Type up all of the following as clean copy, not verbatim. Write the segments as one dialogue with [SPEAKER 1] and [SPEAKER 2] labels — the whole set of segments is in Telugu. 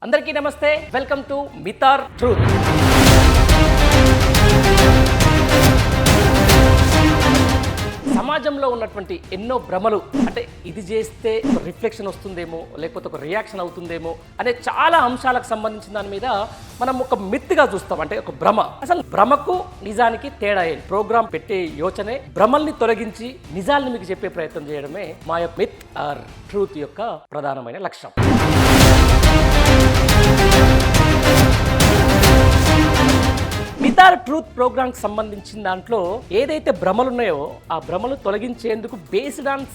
[SPEAKER 1] అందరికీ నమస్తే, వెల్కమ్ టు మితార్ ట్రూత్. సమాజంలో ఉన్నటువంటి ఎన్నో భ్రమలు, అంటే ఇది చేస్తే ఒక రిఫ్లెక్షన్ వస్తుందేమో, లేకపోతే ఒక రియాక్షన్ అవుతుందేమో అనే చాలా అంశాలకు సంబంధించిన దాని మీద మనం ఒక మిత్గా చూస్తాం. అంటే ఒక భ్రమ, అసలు భ్రమకు నిజానికి తేడా ఏంటి? ప్రోగ్రామ్ పెట్టే యోచనే భ్రమల్ని తొలగించి నిజాల్ని మీకు చెప్పే ప్రయత్నం చేయడమే మా యొక్క మిత్ ఆర్ ట్రూత్ యొక్క ప్రధానమైన లక్ష్యం. మితార్ ట్రూత్ ప్రోగ్రామ్కి సంబంధించిన దాంట్లో ఏదైతే భ్రమలు ఉన్నాయో ఆ భ్రమలు తొలగించేందుకు బేస్డ్ ఆన్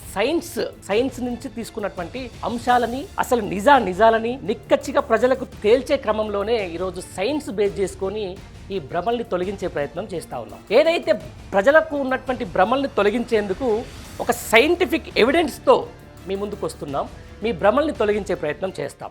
[SPEAKER 1] సైన్స్ నుంచి తీసుకున్నటువంటి అంశాలని, అసలు నిజాలని నిక్కచ్చిగా ప్రజలకు తేల్చే క్రమంలోనే ఈరోజు సైన్స్ బేస్ చేసుకొని ఈ భ్రమల్ని తొలగించే ప్రయత్నం చేస్తూ ఉన్నాం. ఏదైతే ప్రజలకు ఉన్నటువంటి భ్రమల్ని తొలగించేందుకు ఒక సైంటిఫిక్ ఎవిడెన్స్తో మీ ముందుకు వస్తున్నాం. మీ భ్రమల్ని తొలగించే ప్రయత్నం చేస్తాం.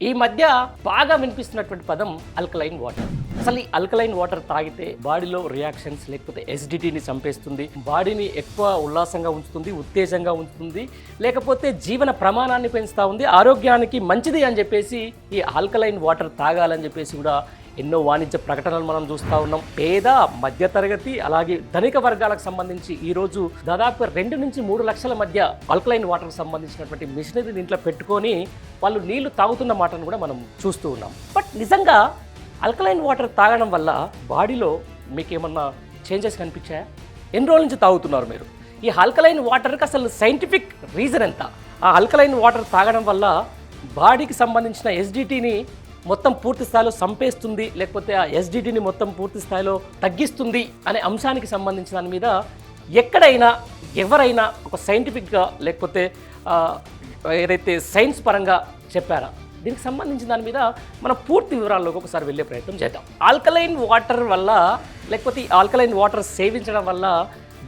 [SPEAKER 1] ఈ మధ్య బాగా వినిపిస్తున్నటువంటి పదం ఆల్కలైన్ వాటర్. అసలు ఈ ఆల్కలైన్ వాటర్ తాగితే బాడీలో రియాక్షన్స్ లేకపోతే ఎసిడిటీని చంపేస్తుంది, బాడీని ఎక్కువ ఉల్లాసంగా ఉంచుతుంది, ఉత్తేజంగా ఉంచుతుంది, లేకపోతే జీవన ప్రమాణాన్ని పెంచుతూ ఉంది, ఆరోగ్యానికి మంచిది అని చెప్పేసి ఈ ఆల్కలైన్ వాటర్ తాగాలని చెప్పేసి కూడా ఎన్నో వాణిజ్య ప్రకటనలు మనం చూస్తూ ఉన్నాం. పేద, మధ్యతరగతి, అలాగే ధనిక వర్గాలకు సంబంధించి ఈరోజు దాదాపు 2 నుంచి 3 లక్షల మధ్య ఆల్కలైన్ వాటర్కి సంబంధించినటువంటి మిషనరీని ఇంట్లో పెట్టుకొని వాళ్ళు నీళ్లు తాగుతున్న మాటను కూడా మనం చూస్తూ ఉన్నాం. బట్ నిజంగా ఆల్కలైన్ వాటర్ తాగడం వల్ల బాడీలో మీకు ఏమన్నా చేంజెస్ కనిపించాయా? ఎన్ని రోజుల నుంచి తాగుతున్నారు మీరు? ఈ ఆల్కలైన్ వాటర్కి అసలు సైంటిఫిక్ రీజన్ ఎంత? ఆ ఆల్కలైన్ వాటర్ తాగడం వల్ల బాడీకి సంబంధించిన ఎసిడిటీని మొత్తం పూర్తి స్థాయిలో సంపేస్తుంది, లేకపోతే ఆ ఎసిడిటీని మొత్తం పూర్తి స్థాయిలో తగ్గిస్తుంది అనే అంశానికి సంబంధించిన దాని మీద ఎక్కడైనా ఎవరైనా ఒక సైంటిఫిక్గా లేకపోతే ఏదైతే సైన్స్ పరంగా చెప్పారా? దీనికి సంబంధించిన దాని మీద మనం పూర్తి వివరాల్లోకి ఒకసారి వెళ్ళే ప్రయత్నం చేద్దాం. ఆల్కలైన్ వాటర్ వల్ల లేకపోతే ఈ ఆల్కలైన్ వాటర్ సేవించడం వల్ల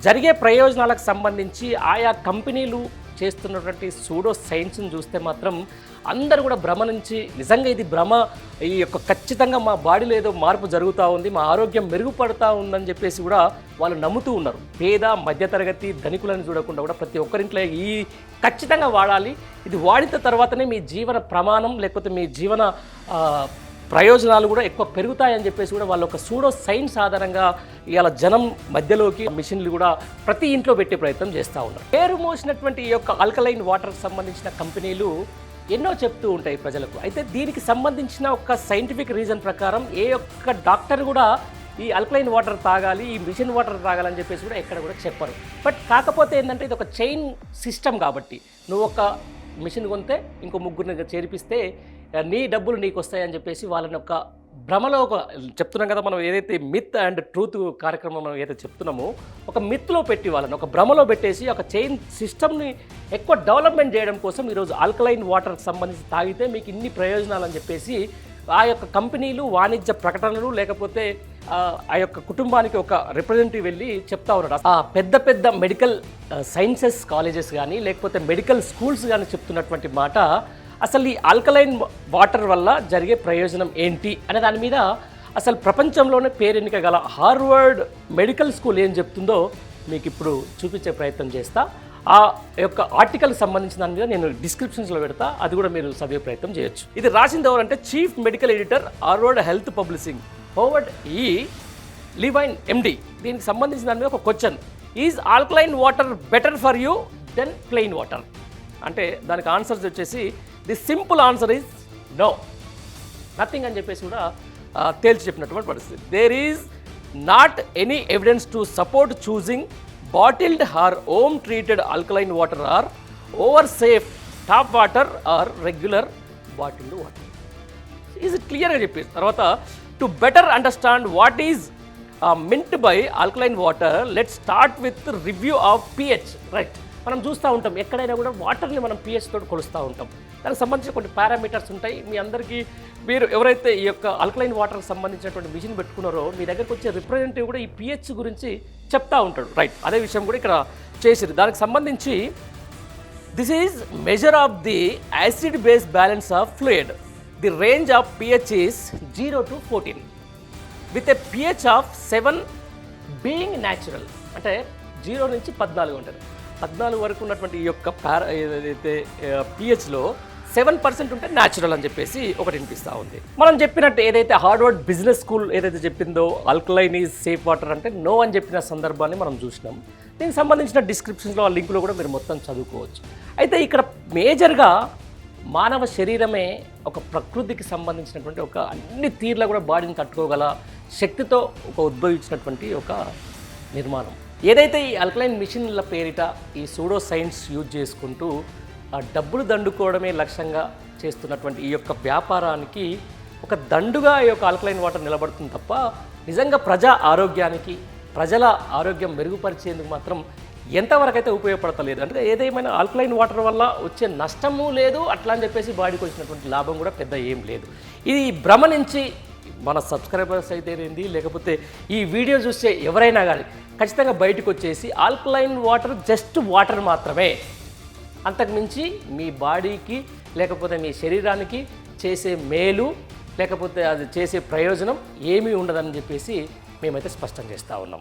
[SPEAKER 1] జరిగే ప్రయోజనాలకు సంబంధించి ఆయా కంపెనీలు చేస్తున్నటువంటి సూడో సైన్స్ని చూస్తే మాత్రం అందరూ కూడా భ్రమ నుంచి నిజంగా ఇది భ్రమ, ఈ యొక్క ఖచ్చితంగా మా బాడీలో ఏదో మార్పు జరుగుతూ ఉంది, మా ఆరోగ్యం మెరుగుపడుతూ ఉందని చెప్పేసి కూడా వాళ్ళు నమ్ముతూ ఉన్నారు. పేద, మధ్యతరగతి, ధనికులను చూడకుండా కూడా ప్రతి ఒక్కరింట్లో ఈ ఖచ్చితంగా వాడాలి, ఇది వాడిన తర్వాతనే మీ జీవన ప్రమాణం లేకపోతే మీ జీవన ప్రయోజనాలు కూడా ఎక్కువ పెరుగుతాయని చెప్పేసి కూడా వాళ్ళు ఒక సూడో సైన్స్ ఆధారంగా ఇవాళ జనం మధ్యలోకి మిషన్లు కూడా ప్రతి ఇంట్లో పెట్టే ప్రయత్నం చేస్తూ ఉన్నారు. పేరు మోసినటువంటి ఈ యొక్క ఆల్కలైన్ వాటర్కి సంబంధించిన కంపెనీలు ఎన్నో చెప్తూ ఉంటాయి ప్రజలకు. అయితే దీనికి సంబంధించిన ఒక సైంటిఫిక్ రీజన్ ప్రకారం ఏ ఒక్క డాక్టర్ కూడా ఈ ఆల్కలైన్ వాటర్ తాగాలి, ఈ మిషన్ వాటర్ తాగాలని చెప్పేసి కూడా ఎక్కడ కూడా చెప్పరు. బట్ కాకపోతే ఏంటంటే ఇది ఒక చైన్ సిస్టమ్ కాబట్టి నువ్వు ఒక మిషన్ కొంటే ఇంకో ముగ్గురిని చేర్పిస్తే నీ డబ్బులు నీకు వస్తాయని చెప్పేసి వాళ్ళని ఒక భ్రమలో చెప్తున్నాం కదా మనం. ఏదైతే మిత్ అండ్ ట్రూత్ కార్యక్రమం మనం ఏదైతే చెప్తున్నామో ఒక మిత్లో పెట్టి వాళ్ళని ఒక భ్రమలో పెట్టేసి ఒక చైన్ సిస్టమ్ని ఎక్కువ డెవలప్మెంట్ చేయడం కోసం ఈరోజు ఆల్కలైన్ వాటర్కి సంబంధించి తాగితే మీకు ఇన్ని ప్రయోజనాలు అని చెప్పేసి ఆ యొక్క కంపెనీలు వాణిజ్య ప్రకటనలు లేకపోతే ఆ యొక్క కుటుంబానికి ఒక రిప్రజెంటేటివ్ వెళ్ళి చెప్తా ఉన్నాడు. ఆ పెద్ద పెద్ద మెడికల్ సైన్సెస్ కాలేజెస్ కానీ లేకపోతే మెడికల్ స్కూల్స్ కానీ చెప్తున్నటువంటి మాట అసలు ఈ ఆల్కలైన్ వాటర్ వల్ల జరిగే ప్రయోజనం ఏంటి అనే దాని మీద అసలు ప్రపంచంలోనే పేరెన్నిక గల హార్వర్డ్ మెడికల్ స్కూల్ ఏం చెప్తుందో మీకు ఇప్పుడు చూపించే ప్రయత్నం చేస్తా. ఆ యొక్క ఆర్టికల్కి సంబంధించిన దాని మీద నేను డిస్క్రిప్షన్స్లో పెడతా, అది కూడా మీరు చదివే ప్రయత్నం చేయొచ్చు. ఇది రాసింది ఎవరంటే chief medical editor Harvard health publishing Howard E Levine MD. దీనికి సంబంధించిన దాని మీద ఒక question: is alkaline water better for you then plain water? అంటే దానికి ఆన్సర్స్ వచ్చేసి the simple answer is no, nothing అని చెప్పేసి కూడా తేల్చి చెప్పినటువంటి పరిస్థితి. There is not any evidence to support choosing bottled or home treated alkaline water or over safe tap water or regular bottled water. Is క్లియర్గా చెప్పేసి తర్వాత to better understand what is mint by alkaline water let start with review of pH. Right, మనం చూస్తూ ఉంటాం ఎక్కడైనా కూడా వాటర్ని మనం పిహెచ్ తోటి కొలుస్తూ ఉంటాం. దానికి సంబంధించిన కొన్ని పారామీటర్స్ ఉంటాయి. మీ అందరికీ మీరు ఎవరైతే ఈ యొక్క ఆల్కలైన్ వాటర్కి సంబంధించినటువంటి మిషన్ పెట్టుకున్నారో మీ దగ్గరకు వచ్చే రిప్రజెంటేటివ్ కూడా ఈ పిహెచ్ గురించి చెప్తా ఉంటాడు. రైట్, అదే విషయం కూడా ఇక్కడ చేసిరు. దానికి సంబంధించి this is measure of the acid base balance of fluid. The range of pH is 0 to 14 with a pH of 7 being natural. అంటే 0 నుంచి 14 ఉంటుంది. 14 వరకు ఉన్నటువంటి ఈ యొక్క ఏదైతే పిహెచ్లో 7% ఉంటే న్యాచురల్ అని చెప్పేసి ఒకటి వినిపిస్తూ ఉంది. మనం చెప్పినట్టు ఏదైతే హార్వర్డ్ బిజినెస్ స్కూల్ ఏదైతే చెప్పిందో ఆల్కలైన్ ఈజ్ సేఫ్ వాటర్ అంటే నో అని చెప్పిన సందర్భాన్ని మనం చూసినాం. దీనికి సంబంధించిన డిస్క్రిప్షన్స్లో ఆ లింకులో కూడా మీరు మొత్తం చదువుకోవచ్చు. అయితే ఇక్కడ మేజర్గా మానవ శరీరమే ఒక ప్రకృతికి సంబంధించినటువంటి ఒక అన్ని తీర్ల కూడా బాడీని తట్టుకోగల శక్తితో ఒక ఉద్భవించినటువంటి ఒక నిర్మాణం. ఏదైతే ఈ ఆల్కలైన్ మిషన్ల పేరిట ఈ సూడో సైన్స్ యూజ్ చేసుకుంటూ ఆ డబ్బులు దండుకోవడమే లక్ష్యంగా చేస్తున్నటువంటి ఈ యొక్క వ్యాపారానికి ఒక దండుగా ఈ యొక్క ఆల్కలైన్ వాటర్ నిలబడుతుంది తప్ప నిజంగా ప్రజా ఆరోగ్యానికి ప్రజల ఆరోగ్యం మెరుగుపరిచేందుకు మాత్రం ఎంతవరకు అయితే ఉపయోగపడతలేదు. అంటే ఏదేమైనా ఆల్కలైన్ వాటర్ వల్ల వచ్చే నష్టము లేదు, అట్లా అని చెప్పేసి బాడీకి వచ్చినటువంటి లాభం కూడా పెద్ద ఏం లేదు. ఇది భ్రమ నుంచి మన సబ్స్క్రైబర్స్ అయితే ఏంది, లేకపోతే ఈ వీడియో చూస్తే ఎవరైనా కానీ ఖచ్చితంగా బయటకు వచ్చేసి ఆల్కలైన్ వాటర్ జస్ట్ వాటర్ మాత్రమే, అంతకుమించి మీ బాడీకి లేకపోతే మీ శరీరానికి చేసే మేలు లేకపోతే అది చేసే ప్రయోజనం ఏమీ ఉండదని చెప్పేసి మేమైతే స్పష్టం చేస్తూ ఉన్నాం.